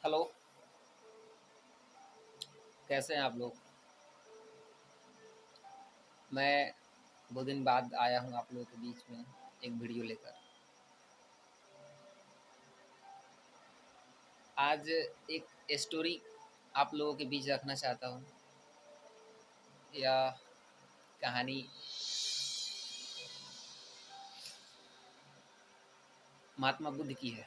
Hello, कैसे हैं आप लोग? मैं बहुत दिन बाद आया हूँ आप लोगों के बीच में एक वीडियो लेकर। आज एक स्टोरी आप लोगों के बीच रखना चाहता हूँ। यह कहानी महात्मा बुद्ध की है।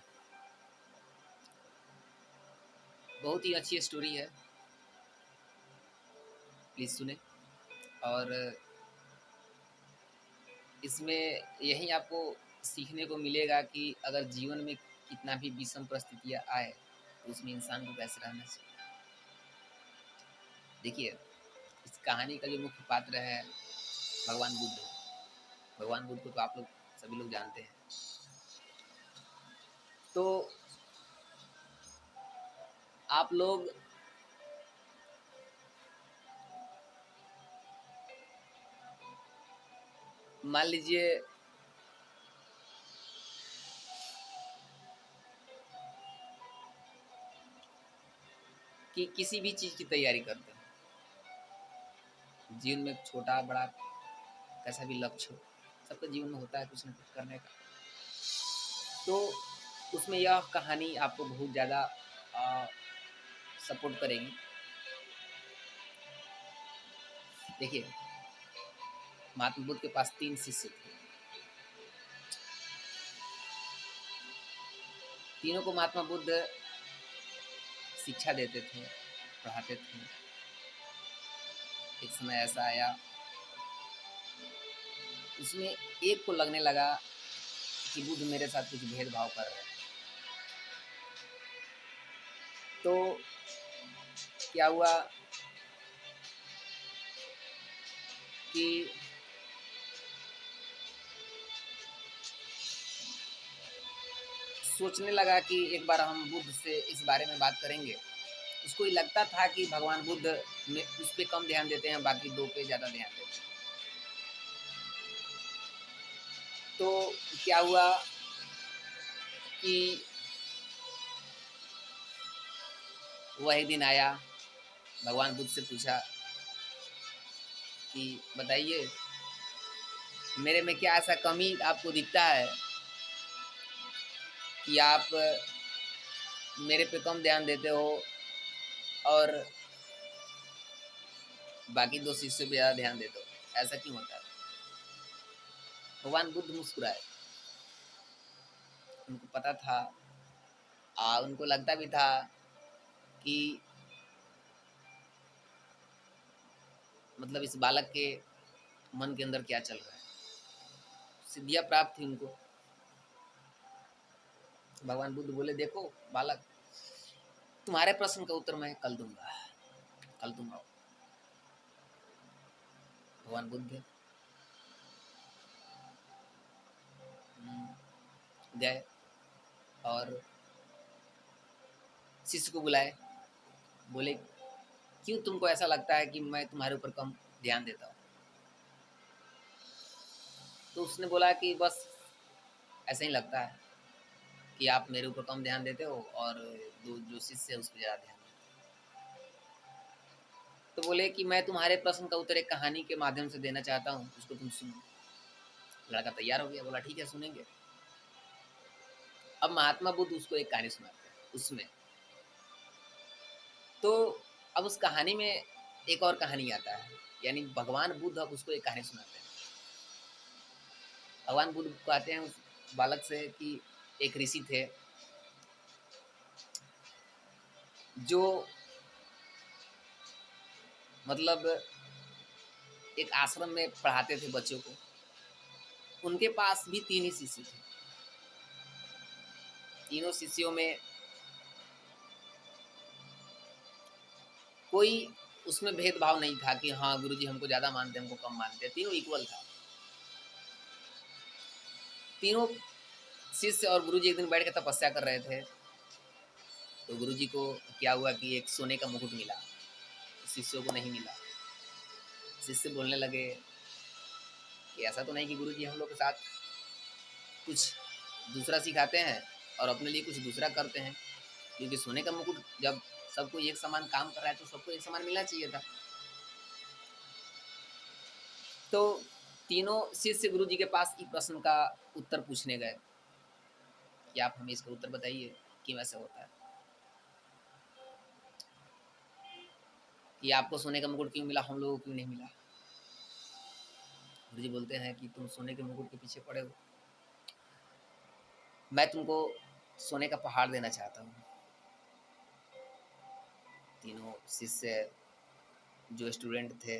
बहुत ही अच्छी स्टोरी है, प्लीज़ सुने। और इसमें यही आपको सीखने को मिलेगा कि अगर जीवन में कितना भी विषम परिस्थितियाँ आए तो उसमें इंसान को कैसे रहना चाहिए। देखिए, इस कहानी का जो मुख्य पात्र है भगवान बुद्ध। भगवान बुद्ध को तो आप लोग सभी लोग जानते हैं। तो आप लोग मान लीजिए कि किसी भी चीज़ की तैयारी करते हैं, जीवन में छोटा बड़ा कैसा भी लक्ष्य हो, सबके जीवन में होता है कुछ ना कुछ करने का। तो उसमें यह कहानी आपको बहुत ज़्यादा सपोर्ट करेगी। देखिए, महात्मा बुद्ध के पास 3 शिष्य थे। तीनों को महात्मा बुद्ध शिक्षा देते थे, पढ़ाते थे। एक समय ऐसा आया, उसमें एक को लगने लगा कि बुद्ध मेरे साथ कुछ भेदभाव कर रहे हैं। तो क्या हुआ कि सोचने लगा कि एक बार हम बुद्ध से इस बारे में बात करेंगे। उसको ये लगता था कि भगवान बुद्ध में उस पे कम ध्यान देते हैं, बाकी 2 पे ज़्यादा ध्यान देते हैं। तो क्या हुआ कि वही दिन आया, भगवान बुद्ध से पूछा कि बताइए मेरे में क्या ऐसा कमी आपको दिखता है कि आप मेरे पे कम ध्यान देते हो और बाकी 2 शिष्यों पे ज़्यादा ध्यान देते हो, ऐसा क्यों होता है? भगवान बुद्ध मुस्कुराए। उनको पता था, उनको लगता भी था कि मतलब इस बालक के मन के अंदर क्या चल रहा है। सिद्धियाँ प्राप्त थी उनको। भगवान बुद्ध बोले, देखो बालक, तुम्हारे प्रश्न का उत्तर मैं कल दूंगा, कल तुम आओ। भगवान बुद्ध गए और शिष्य को बुलाए। बोले, क्यों तुमको ऐसा लगता है कि मैं तुम्हारे ऊपर कम ध्यान देता हूँ? तो उसने बोला कि बस ऐसा ही लगता है कि आप मेरे ऊपर कम ध्यान देते हो और जो शिष्य है उस पर ज़्यादा ध्यान देते हो। तो बोले कि मैं तुम्हारे प्रश्न का उत्तर एक कहानी के माध्यम से देना चाहता हूँ, उसको तुम सुनो। लड़का तैयार हो गया, बोला ठीक है सुनेंगे। अब महात्मा बुद्ध उसको एक कहानी सुनाते हैं उसमें। तो अब उस कहानी में एक और कहानी आता है, यानी भगवान बुद्ध अब उसको एक कहानी सुनाते हैं। भगवान बुद्ध कहते हैं उस बालक से कि एक ऋषि थे जो मतलब एक आश्रम में पढ़ाते थे बच्चों को। उनके पास भी 3 ही शिष्य थे। तीनों शिष्यों में कोई उसमें भेदभाव नहीं था कि हाँ गुरुजी हमको ज़्यादा मानते हैं, हमको कम मानते हैं। तीनों इक्वल था। तीनों शिष्य और गुरुजी एक दिन बैठ के तपस्या कर रहे थे। तो गुरुजी को क्या हुआ कि एक सोने का मुकुट मिला, शिष्यों को नहीं मिला। शिष्य बोलने लगे कि ऐसा तो नहीं कि गुरुजी हम लोग के साथ कुछ दूसरा सिखाते हैं और अपने लिए कुछ दूसरा करते हैं। क्योंकि सोने का मुकुट जब सबको एक समान काम कर रहा है तो सबको एक समान मिलना चाहिए था। तो तीनों शिष्य गुरु जी के पास इस प्रश्न का उत्तर पूछने गए कि आप हमें इसका उत्तर बताइए, क्यों ऐसा होता है कि आपको सोने का मुकुट क्यों मिला, हम लोगों को क्यों नहीं मिला। गुरु जी बोलते हैं कि तुम सोने के मुकुट के पीछे पड़े हो, मैं तुमको सोने का पहाड़ देना चाहता हूँ। तीनों शिष्य जो स्टूडेंट थे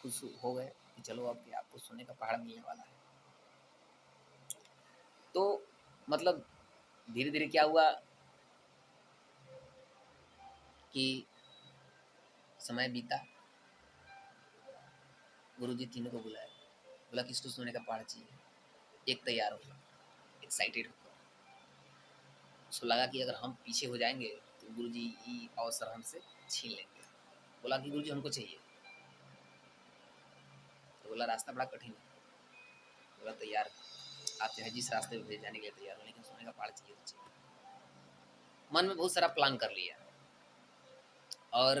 खुश हो गए कि चलो अब क्या, आपको सोने का पहाड़ मिलने वाला है। तो मतलब धीरे धीरे क्या हुआ कि समय बीता, गुरु जी तीनों को बुलाया, बोला किसको सोने का पहाड़ चाहिए। एक तैयार हो गया, एक्साइटेड होकर, उसको लगा कि अगर हम पीछे हो जाएंगे तो गुरु जी ये अवसर हमसे छीन लेंगे। बोला कि गुरु जी हमको चाहिए। तो बोला रास्ता बड़ा कठिन है। बोला तैयार, आप चाहे जिस रास्ते पे भेज जाने के लिए तैयार हो, लेकिन सोने का पहाड़ चाहिए तो चाहिए। मन में बहुत सारा प्लान कर लिया और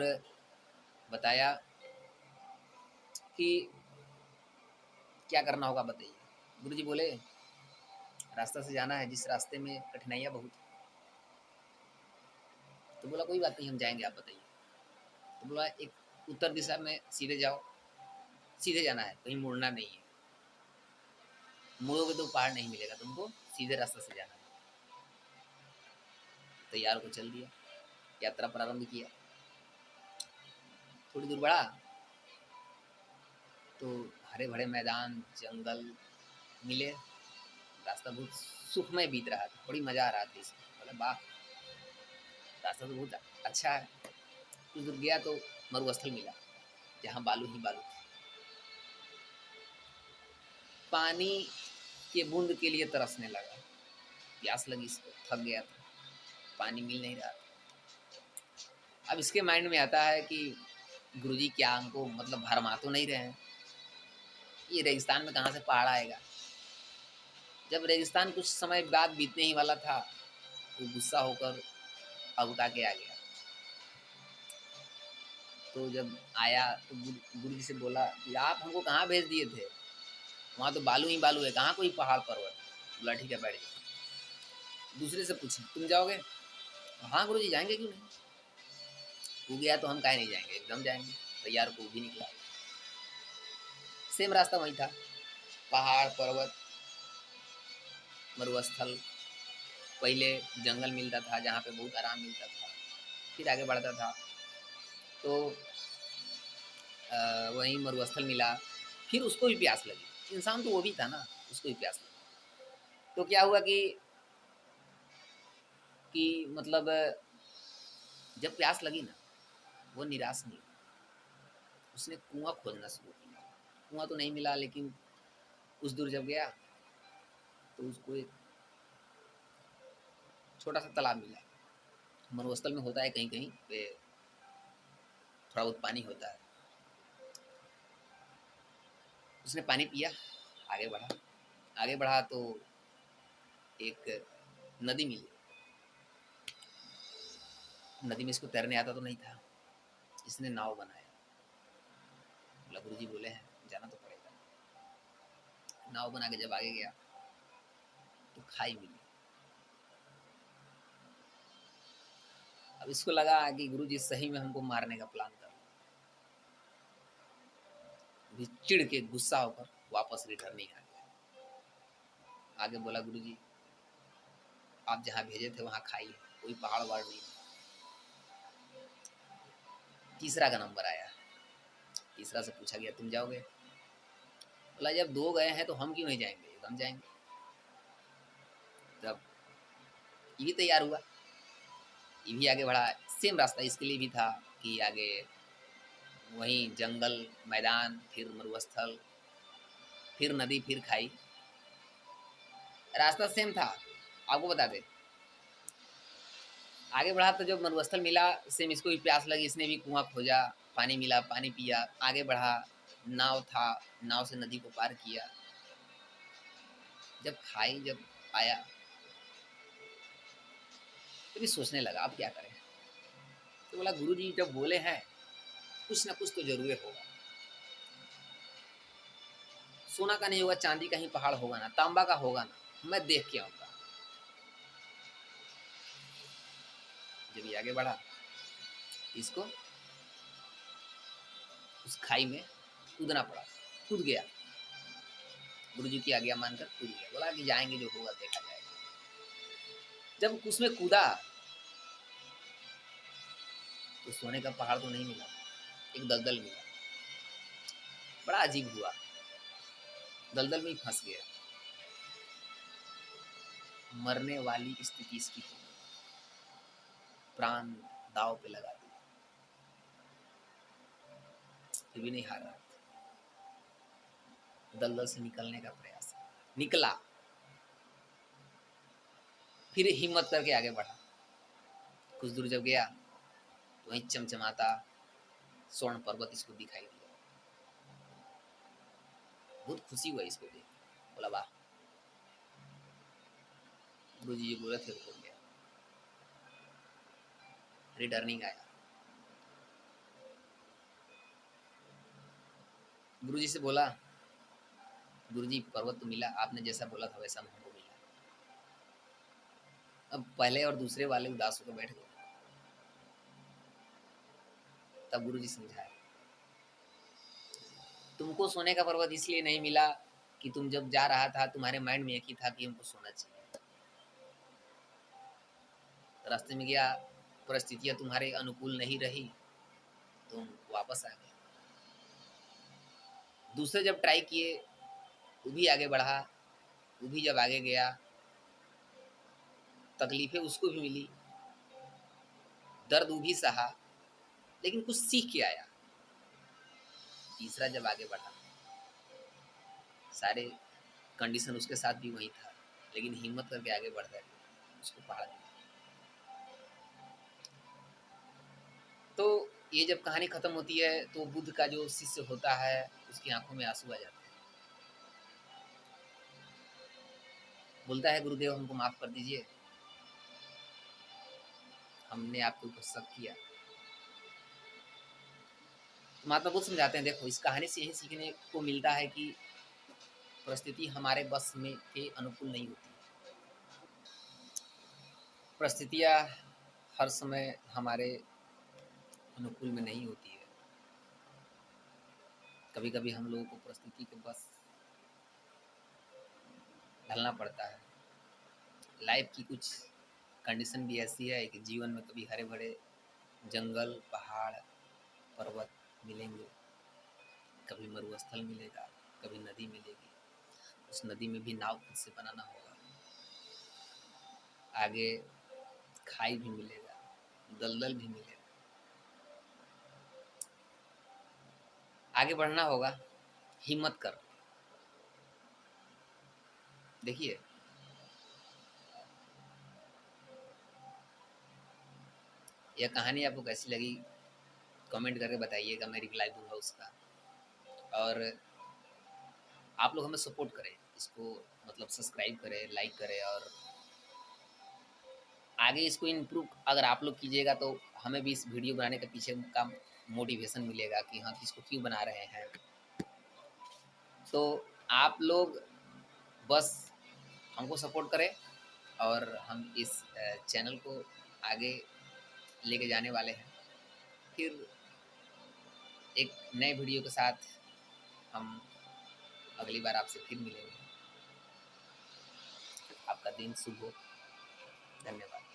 बताया कि क्या करना होगा बताइए। गुरु जी बोले रास्ता से जाना है जिस रास्ते में कठिनाइयाँ बहुत। तो बोला कोई बात नहीं, हम जाएंगे, आप बताइए। तो बोला एक उत्तर दिशा में सीधे जाओ, सीधे जाना है, कहीं मुड़ना नहीं है, मुड़ोगे तो पहाड़ नहीं मिलेगा तुमको, सीधे रास्ते से जाना है। तैयार को चल दिया, यात्रा प्रारंभ किया। थोड़ी दूर बढ़ा तो हरे भरे मैदान जंगल मिले, रास्ता बहुत सुखमय बीत रहा था, बड़ी मजा आ रहा था इसमें। बोले वाह, रास्ता तो बहुत अच्छा है। कुछ दूर गया तो मरुस्थल मिला जहाँ बालू ही बालू थी। पानी के बूंद के लिए तरसने लगा, प्यास लगी इसको, थक गया था, पानी मिल नहीं रहा था। अब इसके माइंड में आता है कि गुरुजी क्या हमको मतलब भरमा तो नहीं रहे हैं, ये रेगिस्तान में कहाँ से पहाड़ आएगा। जब रेगिस्तान कुछ समय बाद बीतने ही वाला था वो गुस्सा होकर अगुता के आ गया। तो जब आया तो गुरु जी से बोला कि आप हमको कहाँ भेज दिए थे, वहाँ तो बालू ही बालू है, कहाँ कोई पहाड़ पर्वत। बोला ठीक है बैठ जाओ। दूसरे से पूछे तुम जाओगे, हाँ गुरु जी जाएंगे क्यों नहीं, वो गया तो हम काहे नहीं जाएंगे, एकदम जाएंगे। तैयार को भी निकला, सेम रास्ता वही था, पहाड़ पर्वत मरुस्थल। पहले जंगल मिलता था जहाँ पे बहुत आराम मिलता था, फिर आगे बढ़ता था तो वहीं मरुस्थल मिला, फिर उसको भी प्यास लगी। इंसान तो वो भी था ना, उसको भी प्यास लगी। तो क्या हुआ कि मतलब जब प्यास लगी ना, वो निराश नहीं हुआ, उसने कुआं खोदना शुरू किया। कुआं तो नहीं मिला, लेकिन कुछ दूर जब गया तो उसको एक छोटा सा तालाब मिला। मरुस्थल में होता है कहीं कहीं पे थोड़ा बहुत पानी होता है। उसने पानी पिया, आगे बढ़ा, आगे बढ़ा तो एक नदी मिली। नदी में इसको तैरने आता तो नहीं था, इसने नाव बनाया। बोला गुरु जी बोले हैं जाना तो पड़ेगा। नाव बना के जब आगे गया तो खाई मिली। अब इसको लगा कि गुरु जी सही में हमको मारने का प्लान कर रहे हैं। चिढ़ के गुस्सा होकर वापस रिटर्निंग आ गया। आगे बोला गुरु जी आप जहाँ भेजे थे वहाँ खाई, कोई पहाड़ वहाड़ नहीं। तीसरा का नंबर आया, तीसरा से पूछा गया तुम जाओगे। बोला जब दो गए हैं तो हम क्यों नहीं जाएंगे, हम जाएंगे। तब ये भी तैयार हुआ, ये भी आगे बढ़ा। सेम रास्ता इसके लिए भी था कि आगे वहीं जंगल मैदान, फिर मरुस्थल, फिर नदी, फिर खाई। रास्ता सेम था। आपको बता दे, आगे बढ़ा तो जब मरुस्थल मिला, सेम इसको भी प्यास लगी, इसने भी कुआं खोजा, पानी मिला, पानी पिया, आगे बढ़ा। नाव था, नाव से नदी को पार किया। जब खाई जब आया तो भी सोचने लगा अब क्या करें। तो बोला गुरुजी जब बोले हैं कुछ ना कुछ तो जरूर होगा, सोना का नहीं होगा, चांदी का ही पहाड़ होगा ना, तांबा का होगा ना, मैं देख के आऊंगा। जब ये आगे बढ़ा, इसको उस खाई में कूदना पड़ा, कूद गया, गुरुजी की आज्ञा मानकर कूद गया। बोला कि जाएंगे, जो होगा देखा जाएगा। जब उसमें कूदा तो सोने का पहाड़ तो नहीं मिला, एक दलदल मिला। बड़ा अजीब हुआ, दलदल में ही फंस गया, मरने वाली स्थिति इसकी हो गई, प्राण दाव पे लगा दिया, फिर भी नहीं हार रहा। दलदल से निकलने का प्रयास निकला, फिर हिम्मत करके आगे बढ़ा। कुछ दूर जब गया तो वहीं चमचमाता स्वर्ण पर्वत इसको दिखाई दिया। बहुत खुशी हुआ इसको देख, बोला वाह। गुरु जी बोले थे रुको, गया, रिटर्निंग आया। गुरु जी से बोला गुरु जी पर्वत तो मिला, आपने जैसा बोला था वैसा हमको मिला। अब पहले और दूसरे वाले उदास होकर बैठ गए। तब गुरु जी समझाए, तुमको सोने का पर्वत इसलिए नहीं मिला कि तुम जब जा रहा था तुम्हारे माइंड में एक ही था कि हमको सोना चाहिए। रास्ते में गया, परिस्थितियां तुम्हारे अनुकूल नहीं रही, तुम वापस आ गए। दूसरे जब ट्राई किए, वो भी आगे बढ़ा, वो भी जब आगे गया, तकलीफें उसको भी मिली, दर्द वो भी सहा, लेकिन कुछ सीख के आया। तीसरा जब आगे बढ़ा, सारे कंडीशन उसके साथ भी वही था, लेकिन हिम्मत करके आगे बढ़ता गया, उसको पहाड़ दिया। तो ये जब कहानी खत्म होती है तो बुद्ध का जो शिष्य होता है उसकी आंखों में आंसू आ जाते हैं। बोलता है गुरुदेव हमको माफ कर दीजिए, हमने आपके ऊपर शक किया। महात्मा बुद्ध समझाते हैं देखो इस कहानी से यही सीखने को मिलता है कि परिस्थिति हमारे बस में के अनुकूल नहीं होती। परिस्थितियाँ हर समय हमारे अनुकूल में नहीं होती है। कभी कभी हम लोगों को परिस्थिति के बस ढलना पड़ता है। लाइफ की कुछ कंडीशन भी ऐसी है कि जीवन में कभी हरे भरे जंगल, पहाड़, पर्वत मिलेंगे, कभी मरुस्थल मिलेगा, कभी नदी मिलेगी। उस नदी में भी नाव खुद से बनाना होगा, आगे खाई भी मिलेगा, दलदल भी मिलेगा, आगे बढ़ना होगा, हिम्मत कर। देखिए यह कहानी आपको कैसी लगी कमेंट करके बताइएगा, मैं रिप्लाई दूंगा उसका। और आप लोग हमें सपोर्ट करें, इसको मतलब सब्सक्राइब करें, लाइक करें, और आगे इसको इम्प्रूव अगर आप लोग कीजिएगा तो हमें भी इस वीडियो बनाने के पीछे का मोटिवेशन मिलेगा कि हाँ इसको क्यों बना रहे हैं। तो आप लोग बस हमको सपोर्ट करें और हम इस चैनल को आगे लेके जाने वाले हैं। फिर एक नए वीडियो के साथ हम अगली बार आपसे फिर मिलेंगे। आपका दिन शुभ हो। धन्यवाद।